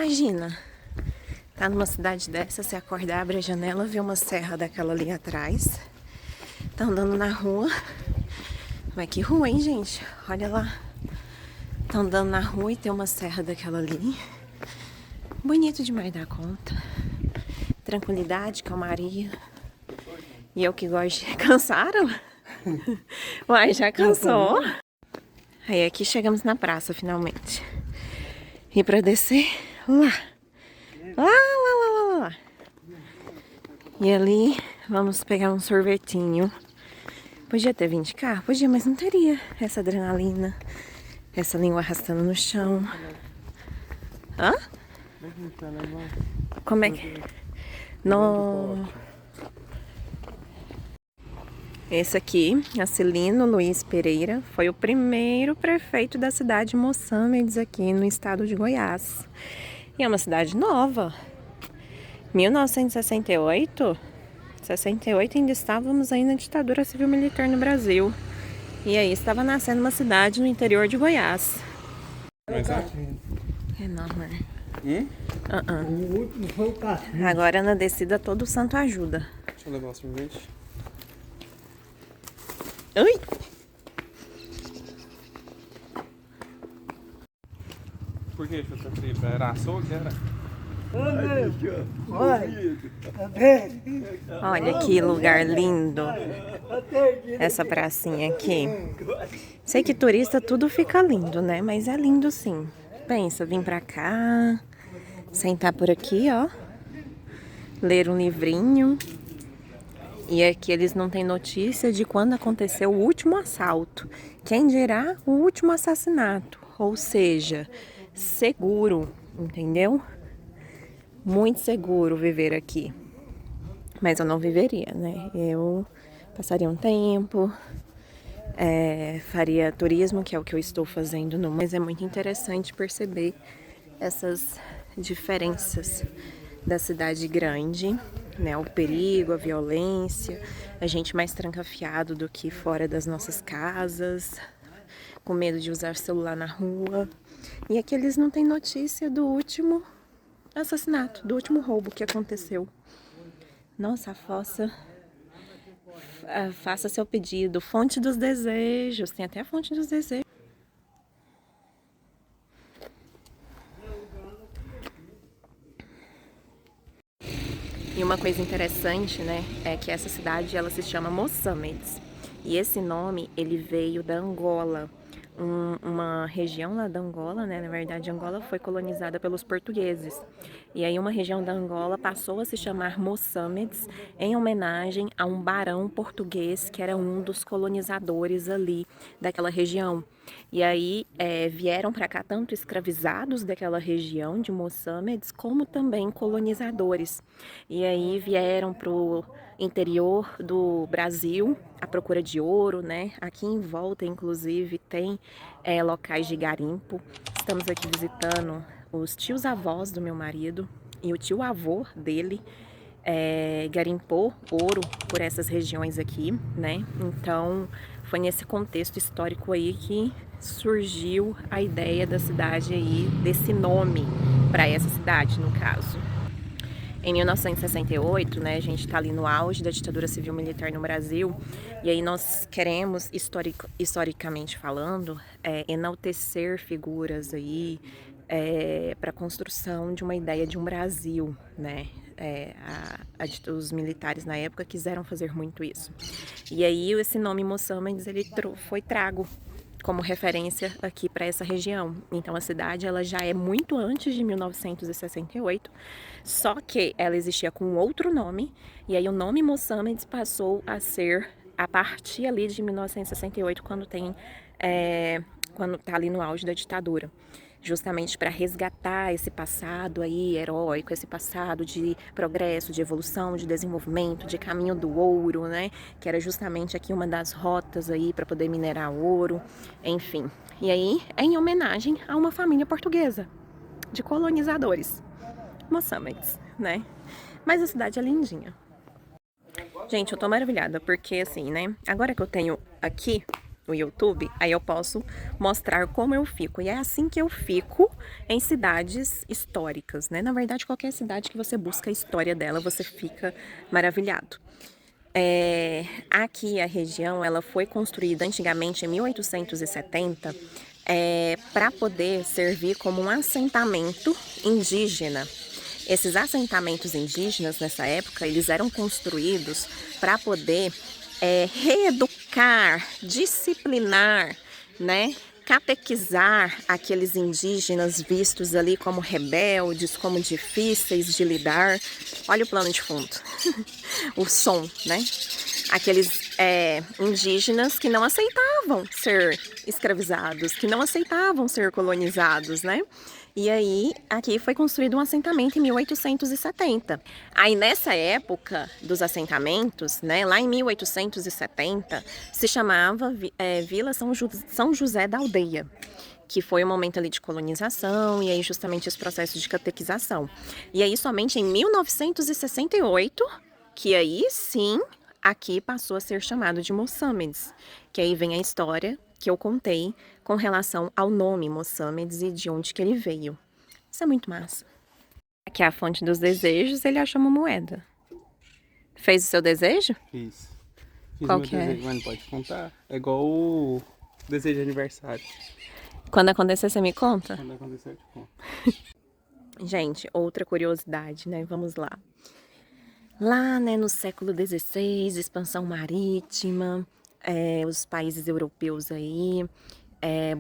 Imagina, tá numa cidade dessa, você acorda, abre a janela, vê uma serra daquela ali atrás. Tá andando na rua. Mas que rua, hein, gente? Olha lá. Tá andando na rua e tem uma serra daquela ali. Bonito demais da conta. Tranquilidade, calmaria. E eu que gosto de... Cansaram? Uai, já cansou? Aí aqui chegamos na praça, finalmente. E pra descer, lá. Lá. E ali, vamos pegar um sorvetinho. Podia ter vindo de carro? Podia, mas não teria essa adrenalina. Essa língua arrastando no chão. Hã? Como é que... No... Esse aqui, Acilino Luiz Pereira, foi o primeiro prefeito da cidade de Mossâmedes, aqui no estado de Goiás. E é uma cidade nova. 1968, 68 ainda estávamos aí na ditadura civil-militar no Brasil. E aí estava nascendo uma cidade no interior de Goiás. Mas é? É enorme. O último foi o café. Agora na descida todo santo ajuda. Deixa eu levar o sorvete. Ui! Por que foi tão frio? Era açougue, era? Olha que lugar lindo. Essa pracinha aqui. Sei que turista tudo fica lindo, né? Mas é lindo sim. Pensa, vim pra cá, sentar por aqui, ó. Ler um livrinho. E aqui eles não têm notícia de quando aconteceu o último assalto. Quem dirá o último assassinato. Ou seja, seguro, entendeu? Muito seguro viver aqui. Mas eu não viveria, né? Eu passaria um tempo, faria turismo, que é o que eu estou fazendo no... Mas é muito interessante perceber essas diferenças da cidade grande, né? O perigo, a violência, a gente mais trancafiado do que fora das nossas casas, com medo de usar celular na rua. E aqui eles não têm notícia do último assassinato, do último roubo que aconteceu. Nossa, a fossa... Faça seu pedido. Fonte dos desejos. Tem até a fonte dos desejos. E uma coisa interessante, né, é que essa cidade, ela se chama Mossâmedes. E esse nome, ele veio da Angola. Uma região lá da Angola, né, na verdade Angola foi colonizada pelos portugueses. E aí uma região da Angola passou a se chamar Mossâmedes em homenagem a um barão português que era um dos colonizadores ali daquela região. E aí vieram para cá tanto escravizados daquela região de Mossâmedes, como também colonizadores. E aí vieram pro interior do Brasil à procura de ouro, né? Aqui em volta, inclusive, tem locais de garimpo. Estamos aqui visitando os tios-avós do meu marido e o tio-avô dele garimpou ouro por essas regiões aqui, né? Então, foi nesse contexto histórico aí que surgiu a ideia da cidade aí, desse nome para essa cidade, no caso. Em 1968, né, a gente está ali no auge da ditadura civil-militar no Brasil, e aí nós queremos, historicamente falando, enaltecer figuras aí para a construção de uma ideia de um Brasil, né? Os militares na época quiseram fazer muito isso. E aí esse nome Mossâmedes, ele foi trago como referência aqui para essa região. Então a cidade, ela já é muito antes de 1968, só que ela existia com outro nome, e aí o nome Mossâmedes passou a ser a partir ali de 1968, quando tá ali no auge da ditadura. Justamente para resgatar esse passado aí heróico, esse passado de progresso, de evolução, de desenvolvimento, de caminho do ouro, né? Que era justamente aqui uma das rotas aí para poder minerar ouro, enfim. E aí é em homenagem a uma família portuguesa de colonizadores, Mossâmedes, né? Mas a cidade é lindinha. Gente, eu tô maravilhada porque assim, né? Agora que eu tenho aqui no YouTube, aí eu posso mostrar como eu fico. E é assim que eu fico em cidades históricas, né? Na verdade, qualquer cidade que você busca a história dela, você fica maravilhado. Aqui a região, ela foi construída antigamente em 1870 para poder servir como um assentamento indígena. Esses assentamentos indígenas nessa época, eles eram construídos para poder reeducar, disciplinar, né? Catequizar aqueles indígenas vistos ali como rebeldes, como difíceis de lidar. Olha o plano de fundo, o som, né? Aqueles indígenas que não aceitavam ser escravizados, que não aceitavam ser colonizados, né? E aí, aqui foi construído um assentamento em 1870. Aí, nessa época dos assentamentos, né, lá em 1870, se chamava Vila São José da Aldeia, que foi o momento ali de colonização e aí justamente esse processo de catequização. E aí, somente em 1968, que aí sim, aqui passou a ser chamado de Mossâmedes, que aí vem a história que eu contei com relação ao nome Mossâmedes e de onde que ele veio. Isso é muito massa. Aqui é a fonte dos desejos, ele achou uma moeda. Fez o seu desejo? Fiz. Fiz Qual meu que é? desejo, mas não pode contar. É igual o desejo de aniversário. Quando acontecer, você me conta? Quando acontecer, eu te conto. Gente, outra curiosidade, né? Vamos lá. Lá, né, no século XVI, expansão marítima, os países europeus aí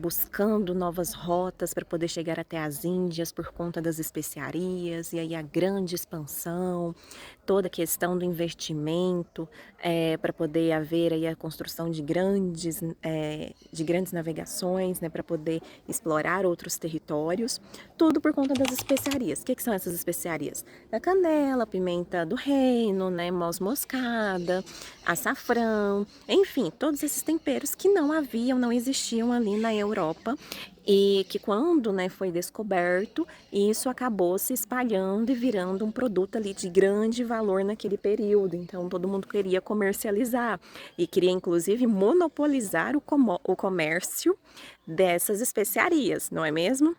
buscando novas rotas para poder chegar até as Índias por conta das especiarias, e aí a grande expansão, toda a questão do investimento para poder haver aí a construção de grandes navegações, né, para poder explorar outros territórios, tudo por conta das especiarias. O que são essas especiarias? A canela, a pimenta do reino, né, noz moscada, açafrão, enfim, todos esses temperos que não existiam ali na Europa e que quando, né, foi descoberto, isso acabou se espalhando e virando um produto ali de grande valor naquele período. Então todo mundo queria comercializar e queria inclusive monopolizar o comércio dessas especiarias, não é mesmo?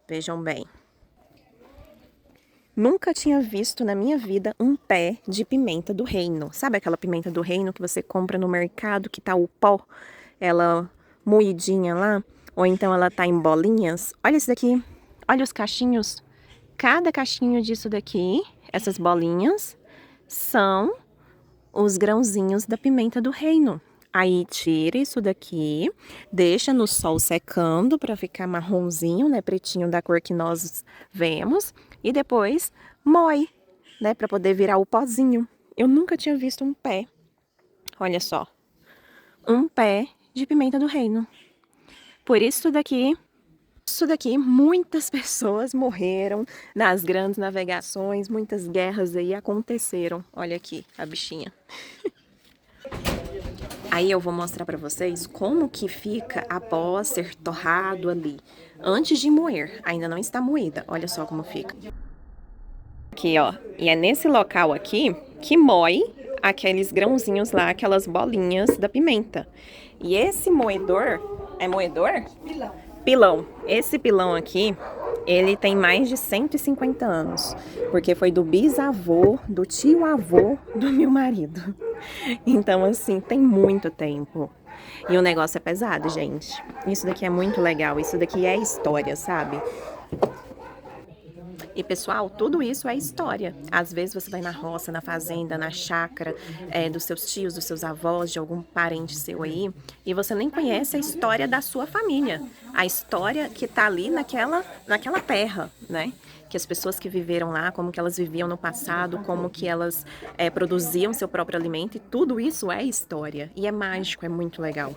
Vejam bem. Nunca tinha visto na minha vida um pé de pimenta do reino. Sabe aquela pimenta do reino que você compra no mercado, que tá o pó, ela moidinha lá? Ou então ela tá em bolinhas? Olha isso daqui. Olha os cachinhos. Cada cachinho disso daqui, essas bolinhas, são os grãozinhos da pimenta do reino. Aí tira isso daqui, deixa no sol secando para ficar marronzinho, né, pretinho da cor que nós vemos, e depois moe, né, para poder virar o pozinho. Eu nunca tinha visto um pé. Olha só. Um pé de pimenta do reino. Por isso daqui muitas pessoas morreram nas grandes navegações, muitas guerras aí aconteceram. Olha aqui a bichinha. Aí eu vou mostrar pra vocês como que fica após ser torrado ali, antes de moer. Ainda não está moída, olha só como fica. Aqui, ó, e é nesse local aqui que moe aqueles grãozinhos lá, aquelas bolinhas da pimenta. E esse moedor, é moedor? Pilão. Pilão. Esse pilão aqui, ele tem mais de 150 anos, porque foi do bisavô, do tio-avô do meu marido. Então, assim, tem muito tempo. E o negócio é pesado, gente. Isso daqui é muito legal, isso daqui é história, sabe? E, pessoal, tudo isso é história. Às vezes você vai na roça, na fazenda, na chácara dos seus tios, dos seus avós, de algum parente seu aí, e você nem conhece a história da sua família. A história que tá ali naquela terra, né? Que as pessoas que viveram lá, como que elas viviam no passado, como que elas produziam seu próprio alimento, e tudo isso é história. E é mágico, é muito legal.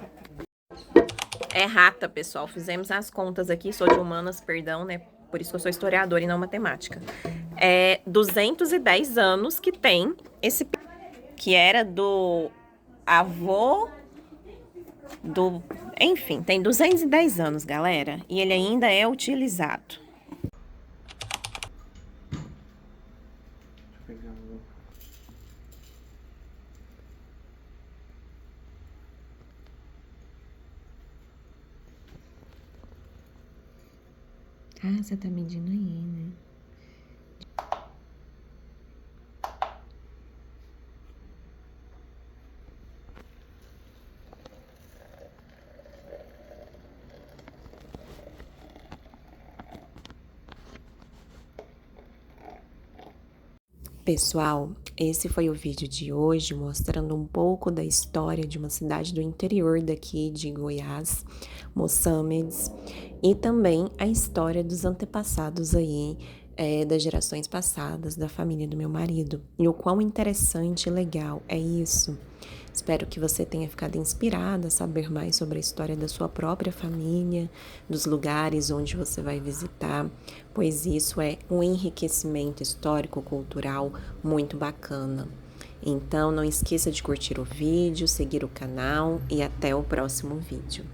É rata, pessoal. Fizemos as contas aqui, sou de humanas, perdão, né? Por isso que eu sou historiadora e não matemática. 210 anos que tem esse... Que era do avô do... Enfim, tem 210 anos, galera. E ele ainda é utilizado. Ah, você tá medindo aí, né? Pessoal, esse foi o vídeo de hoje mostrando um pouco da história de uma cidade do interior daqui de Goiás, Mossâmedes, e também a história dos antepassados aí, das gerações passadas, da família do meu marido. E o quão interessante e legal é isso. Espero que você tenha ficado inspirada a saber mais sobre a história da sua própria família, dos lugares onde você vai visitar, pois isso é um enriquecimento histórico-cultural muito bacana. Então, não esqueça de curtir o vídeo, seguir o canal e até o próximo vídeo.